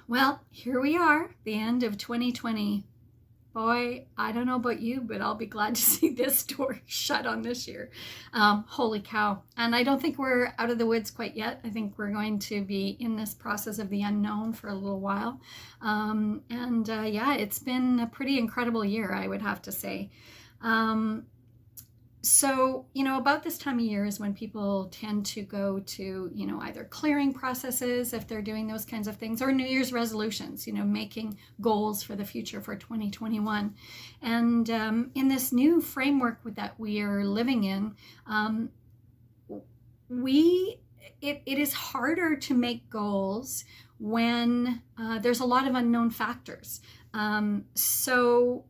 Well, here we are, the end of 2020. Boy, I don't know about you, but I'll be glad to see this door shut on this year. Holy cow. And I don't think we're out of the woods quite yet. I think we're going to be in this process of the unknown for a little while. Yeah, it's been a pretty incredible year, I would have to say. So, about this time of year is when people tend to go to, either clearing processes if they're doing those kinds of things, or New Year's resolutions, making goals for the future for 2021. And in this new framework that we are living in, it is harder to make goals when there's a lot of unknown factors. So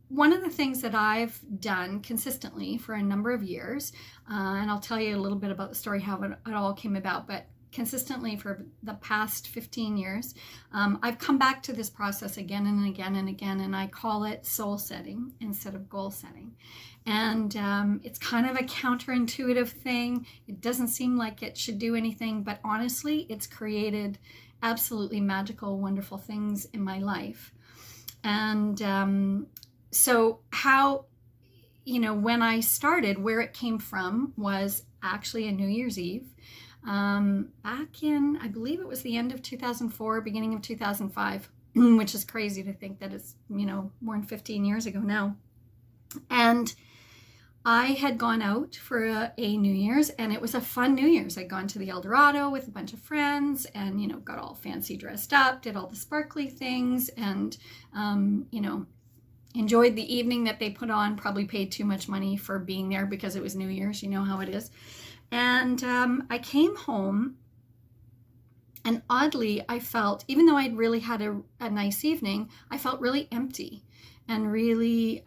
one of the things that I've done consistently for a number of years, and I'll tell you a little bit about the story, how it all came about, but consistently for the past 15 years, I've come back to this process again and again and again, and I call it soul setting instead of goal setting. And it's kind of a counterintuitive thing. It doesn't seem like it should do anything, but honestly, it's created absolutely magical, wonderful things in my life. And so how, when I started, where it came from was actually a New Year's Eve back in, I believe it was the end of 2004, beginning of 2005, which is crazy to think that it's, more than 15 years ago now. And I had gone out for a New Year's, and it was a fun New Year's. I'd gone to the El Dorado with a bunch of friends and, got all fancy dressed up, did all the sparkly things, and, enjoyed the evening that they put on, probably paid too much money for being there because it was New Year's, you know how it is. And I came home, and oddly, I felt, even though I'd really had a nice evening, I felt really empty and really,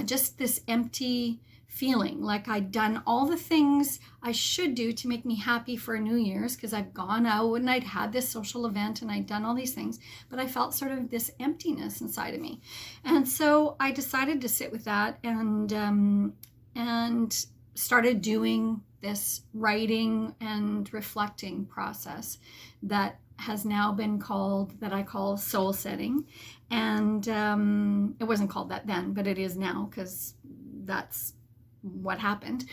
just this empty feeling, like I'd done all the things I should do to make me happy for New Year's, because I've gone out and I'd had this social event and I'd done all these things, but I felt sort of this emptiness inside of me. And so I decided to sit with that and started doing this writing and reflecting process that has now been called, that I call soul setting. And it wasn't called that then, but it is now, because that's what happened.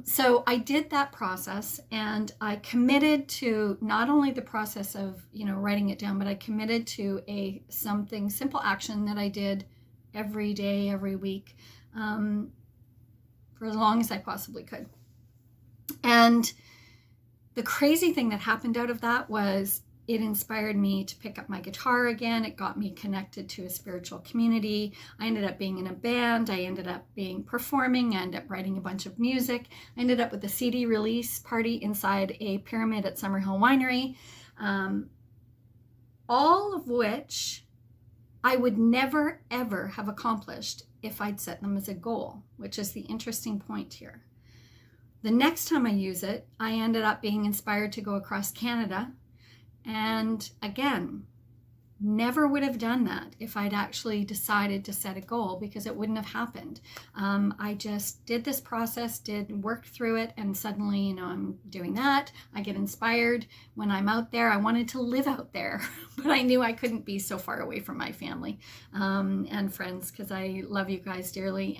So I did that process, and I committed to not only the process of, writing it down, but I committed to something simple action that I did every day, every week, for as long as I possibly could. And the crazy thing that happened out of that was it inspired me to pick up my guitar again. It got me connected to a spiritual community. I ended up being in a band. I ended up performing. I ended up writing a bunch of music. I ended up with a CD release party inside a pyramid at Summerhill Winery, all of which I would never, ever have accomplished if I'd set them as a goal, which is the interesting point here. The next time I use it, I ended up being inspired to go across Canada. And again, never would have done that if I'd actually decided to set a goal, because it wouldn't have happened. I just did this process, worked through it, and suddenly, I'm doing that. I get inspired when I'm out there. I wanted to live out there, but I knew I couldn't be so far away from my family and friends, because I love you guys dearly,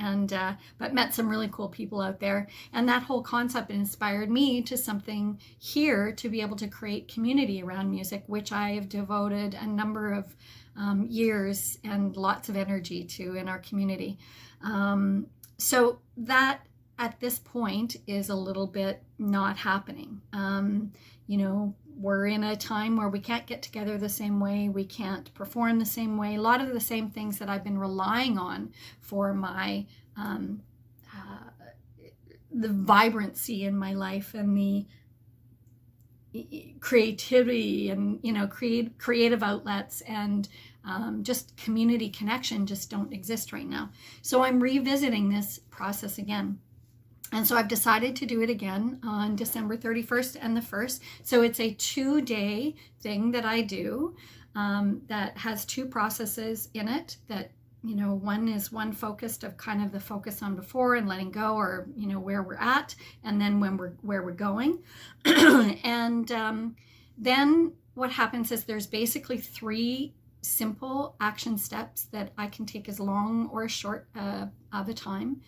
but met some really cool people out there. And that whole concept inspired me to something here to be able to create community around music, which I have devoted a number of years and lots of energy to in our community. So that at this point is a little bit not happening. We're in a time where we can't get together the same way, we can't perform the same way. A lot of the same things that I've been relying on for my the vibrancy in my life and the creativity and creative outlets and just community connection just don't exist right now. So I'm revisiting this process again. And so I've decided to do it again on December 31st and the 1st. So it's a 2-day thing that I do that has 2 processes in it that, one is one focused of kind of the focus on before and letting go, or, where we're at, and then where we're going. And Then what happens is there's basically 3 simple action steps that I can take as long or as short of a time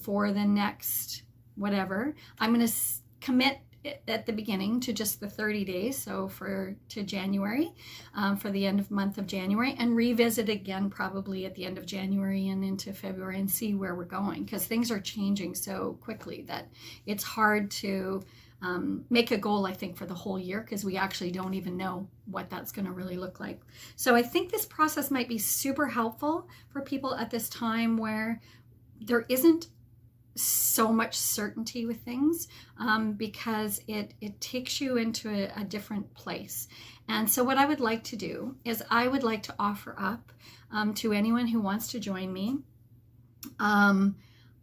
for the next whatever. I'm going to commit at the beginning to just the 30 days, so to January, for the end of month of January, and revisit again probably at the end of January and into February and see where we're going, because things are changing so quickly that it's hard to make a goal, I think, for the whole year, because we actually don't even know what that's going to really look like. So I think this process might be super helpful for people at this time where there isn't so much certainty with things, because it takes you into a different place. And so what I would like to do is I would like to offer up to anyone who wants to join me,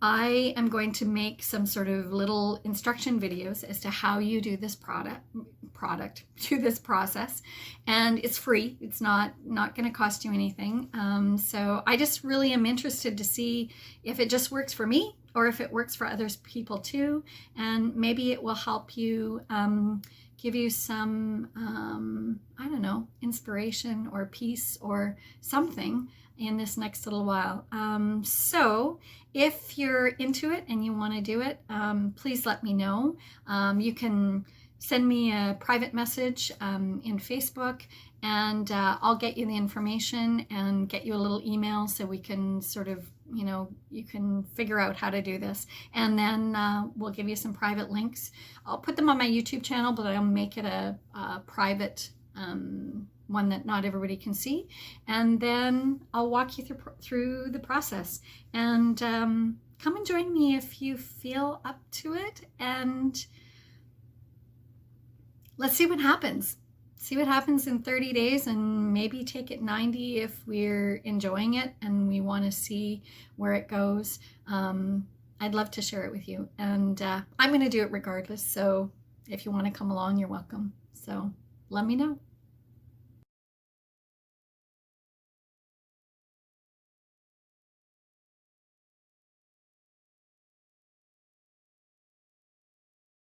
I am going to make some sort of little instruction videos as to how you do this do this process, and it's free. It's not going to cost you anything. So I just really am interested to see if it just works for me or if it works for other people too, and maybe it will help you, give you some, I don't know, inspiration or peace or something in this next little while. So if you're into it and you want to do it, please let me know. You can send me a private message in Facebook, and I'll get you the information and get you a little email so we can sort of, you can figure out how to do this. And then we'll give you some private links. I'll put them on my YouTube channel, but I'll make it a private one that not everybody can see. And then I'll walk you through the process. And come and join me if you feel up to it. And let's see what happens. See what happens in 30 days, and maybe take it 90 if we're enjoying it and we want to see where it goes. I'd love to share it with you. And I'm going to do it regardless. So if you want to come along, you're welcome. So let me know.